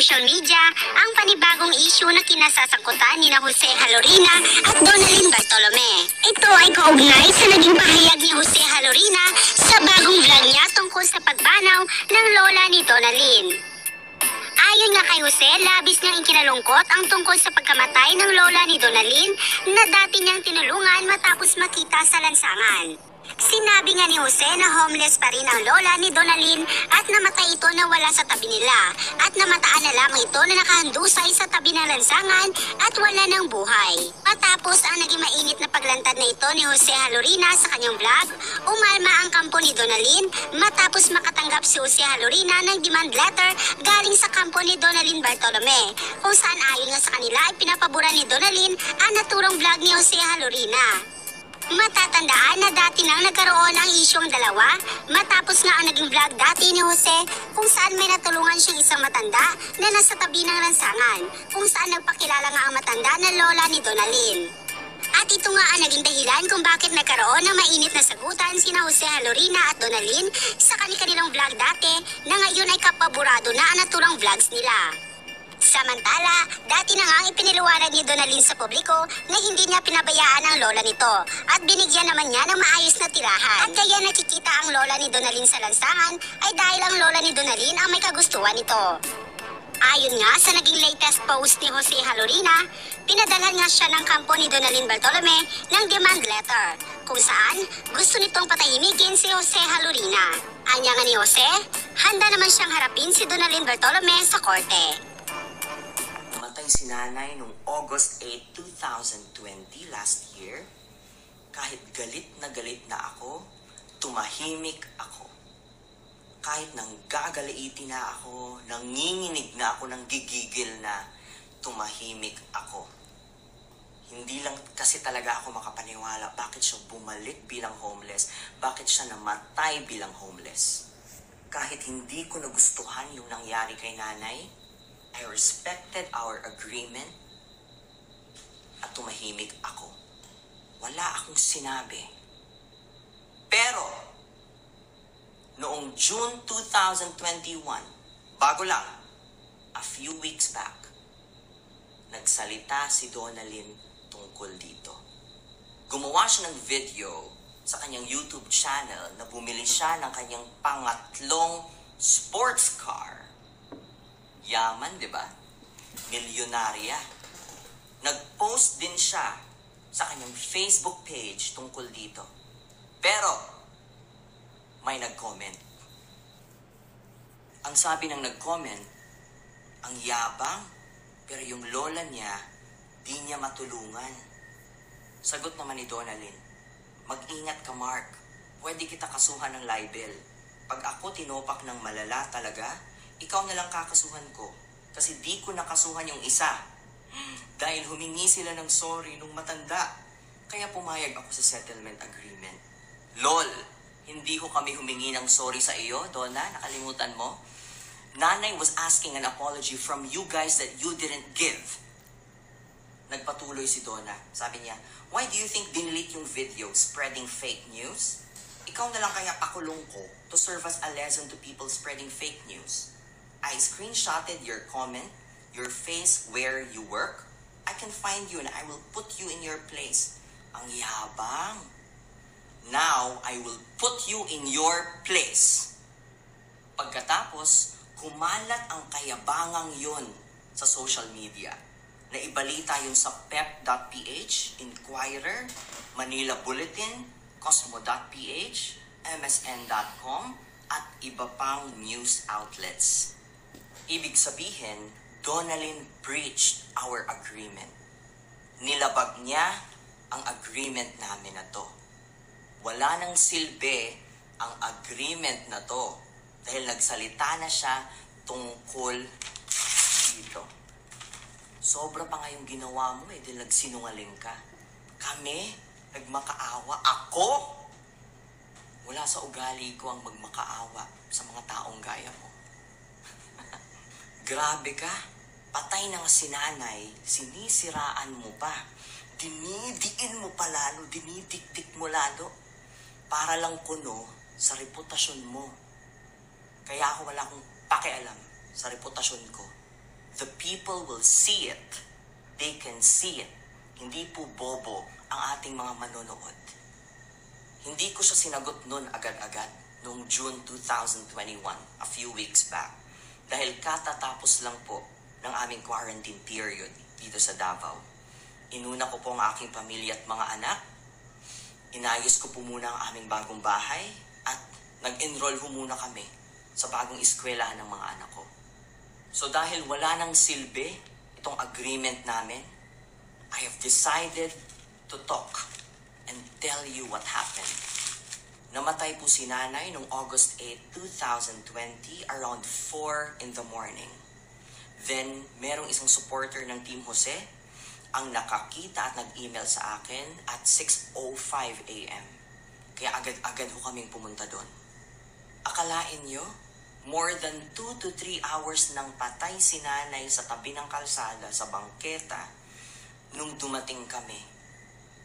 social media ang panibagong issue na kinasasakutan ni Jose Halorina at Donalyn Bartolome. Ito ay kaugnay sa naging pahayag ni Jose Halorina sa bagong vlog niya tungkol sa pagbanaw ng lola ni Donalyn. Ayon nga kay Jose, labis niyang ikinalungkot ang tungkol sa pagkamatay ng lola ni Donalyn na dati niyang tinulungan matapos makita sa lansangan. Sinabi nga ni Jose na homeless pa rin ang lola ni Donalyn at namatay ito na wala sa tabi nila at namataan na lamang ito na nakahandusay sa tabi ng lansangan at wala ng buhay. Matapos ang naging mainit na paglantad na ito ni Jose Halorina sa kanyang vlog, umalma ang kampo ni Donalyn matapos makatanggap si Jose Halorina ng demand letter galing sa kampo ni Donalyn Bartolome, kung saan ayon nga sa kanila ay pinapabura ni Donalyn ang naturang vlog ni Jose Halorina. Matatandaan na dati nang nagkaroon ang isyong dalawa matapos nga ang naging vlog dati ni Jose kung saan may natulungan siyang isang matanda na nasa tabi ng lansangan kung saan nagpakilala nga ang matanda na lola ni Donalyn. At ito nga ang naging dahilan kung bakit nagkaroon ng mainit na sagutan sina Jose Halorina at Donalyn sa kanilang vlog dati na ngayon ay kapaborado na ang naturang vlogs nila. Samantala, dati na nga ipiniliwanag ni Donalyn sa publiko na hindi niya pinabayaan ang lola nito at binigyan naman niya ng maayos na tirahan. At kaya nakikita ang lola ni Donalyn sa lansangan ay dahil ang lola ni Donalyn ang may kagustuhan nito. Ayon nga sa naging latest post ni Jose Halorina, pinadalhan nga siya ng kampo ni Donalyn Bartolome ng demand letter kung saan gusto nitong patahimikin si Jose Halorina. Anya nga ni Jose, handa naman siyang harapin si Donalyn Bartolome sa korte. Si nanay noong August 8, 2020, last year. Kahit galit na ako, tumahimik ako. Kahit nang gagaliitin na ako, nanginginig na ako, nang gigigil na, tumahimik ako. Hindi lang kasi talaga ako makapaniwala bakit siya bumalik bilang homeless, bakit siya namatay bilang homeless. Kahit hindi ko nagustuhan yung nangyari kay nanay, I respected our agreement at tumahimik ako. Wala akong sinabi. Pero, noong June 2021, bago lang, a few weeks back, nagsalita si Donalyn tungkol dito. Gumawa siya ng video sa kanyang YouTube channel na bumili siya ng kanyang pangatlong sports car. Yaman, di ba? Milyonarya. Nag-post din siya sa kanyang Facebook page tungkol dito. Pero, may nag-comment. Ang sabi ng nag-comment, ang yabang, pero yung lola niya, di niya matulungan. Sagot naman ni Donalyn, mag-ingat ka, Mark. Pwede kita kasuhan ng libel. Pag ako tinopak ng malala talaga, ikaw na lang kakasuhan ko kasi di ko nakasuhan yung isa. Dahil humingi sila ng sorry nung matanda. Kaya pumayag ako sa settlement agreement. LOL, hindi ko kami humingi ng sorry sa iyo, Donna, nakalimutan mo? Nanay was asking an apology from you guys that you didn't give. Nagpatuloy si Donna. Sabi niya, why do you think dinelete yung video spreading fake news? Ikaw na lang kaya pakulong ko to serve as a lesson to people spreading fake news. I screenshotted your comment, your face where you work. I can find you and I will put you in your place. Ang yabang. Now, I will put you in your place. Pagkatapos, kumalat ang kayabangang yun sa social media. Naibalita yun sa pep.ph, Inquirer, Manila Bulletin, Cosmo.ph, MSN.com, at iba pang news outlets. Ibig sabihin, Donalyn breached our agreement. Nilabag niya ang agreement namin na to. Wala nang silbi ang agreement na to dahil nagsalita na siya tungkol dito. Sobra pa nga yung ginawa mo dahil nagsinungaling ka. Kami, nagmakaawa. Ako? Wala sa ugali ko ang magmakaawa sa mga taong gaya mo. Grabe ka. Patay na nga si nanay, sinisiraan mo pa. Dinidiin mo pa lalo, dinidikdik mo lalo. Para lang kuno sa reputasyon mo. Kaya ako wala akong pakialam sa reputasyon ko. The people will see it. They can see it. Hindi po bobo ang ating mga manonood. Hindi ko siya sinagot noon agad-agad noong June 2021, a few weeks back. Dahil katatapos lang po ng aming quarantine period dito sa Davao. Inuna ko po ang aking pamilya at mga anak. Inayos ko po muna ang aming bagong bahay at nag-enroll ho muna kami sa bagong eskwelahan ng mga anak ko. So dahil wala nang silbi itong agreement namin, I have decided to talk and tell you what happened. Namatay po si nanay noong August 8, 2020 around 4 in the morning. Then, merong isang supporter ng Team Jose ang nakakita at nag-email sa akin at 6:05 a.m. Kaya agad-agad ho kaming pumunta doon. Akalain nyo, more than 2 to 3 hours nang patay si nanay sa tabi ng kalsada sa bangketa nung dumating kami.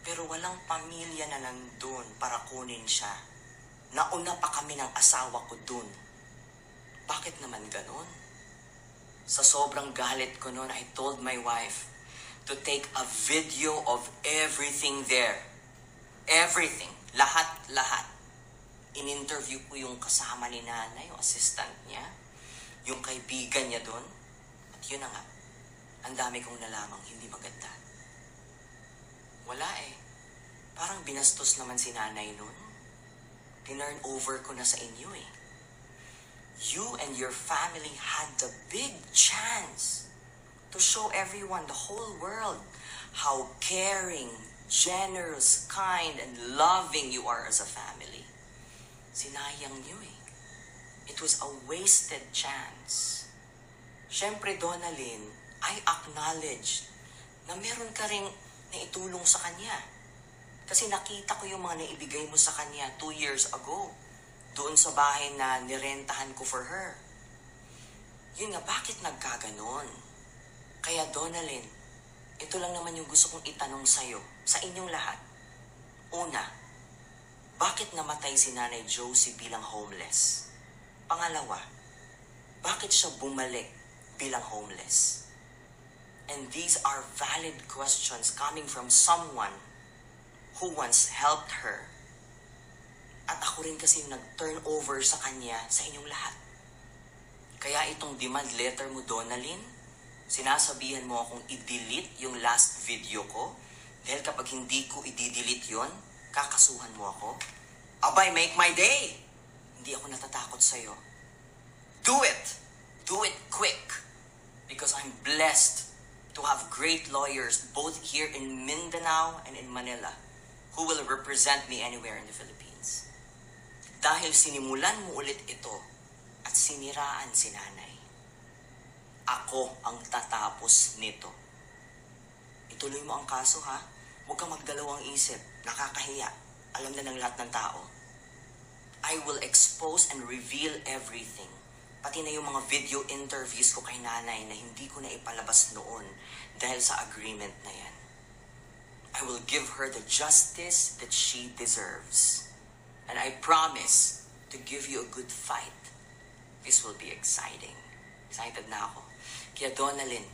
Pero walang pamilya na nandun para kunin siya. Nauna pa kami ng asawa ko dun. Bakit naman ganun? Sa sobrang galit ko noon, I told my wife to take a video of everything there. Everything. Lahat. In-interview ko yung kasama ni nanay, yung assistant niya, yung kaibigan niya doon. At yun na nga, ang dami kong nalamang hindi maganda. Wala eh. Parang binastos naman si nanay noon. Tinurn over ko na sa inyo eh. You and your family had the big chance to show everyone, the whole world, how caring, generous, kind, and loving you are as a family. Sinayang nyo eh. It was a wasted chance. Siyempre, Donalyn, I acknowledge na meron ka ring naitulong sa kanya. Kasi nakita ko yung mga naibigay mo sa kanya 2 years ago. Doon sa bahay na nirentahan ko for her. Yun nga, bakit nagkaganon? Kaya Donalyn, ito lang naman yung gusto kong itanong sa'yo, sa inyong lahat. Una, bakit namatay si Nanay Josie bilang homeless? Pangalawa, bakit siya bumalik bilang homeless? And these are valid questions coming from someone who once helped her. At ako rin kasi yung nag-turn over sa kanya sa inyong lahat. Kaya itong demand letter mo, Donalyn, sinasabihan mo akong i-delete yung last video ko dahil kapag hindi ko i-delete yon, kakasuhan mo ako. Abay, make my day! Hindi ako natatakot sa'yo. Do it! Do it quick! Because I'm blessed to have great lawyers both here in Mindanao and in Manila who will represent me anywhere in the Philippines. Dahil sinimulan mo ulit ito at siniraan si nanay. Ako ang tatapos nito. Ituloy mo ang kaso ha. Huwag kang magdalawang isip. Nakakahiya. Alam na ng lahat ng tao. I will expose and reveal everything. Pati na yung mga video interviews ko kay nanay na hindi ko na ipalabas noon dahil sa agreement na yan. I will give her the justice that she deserves. And I promise to give you a good fight. This will be exciting. Excited na ako. Kaya Donalyn,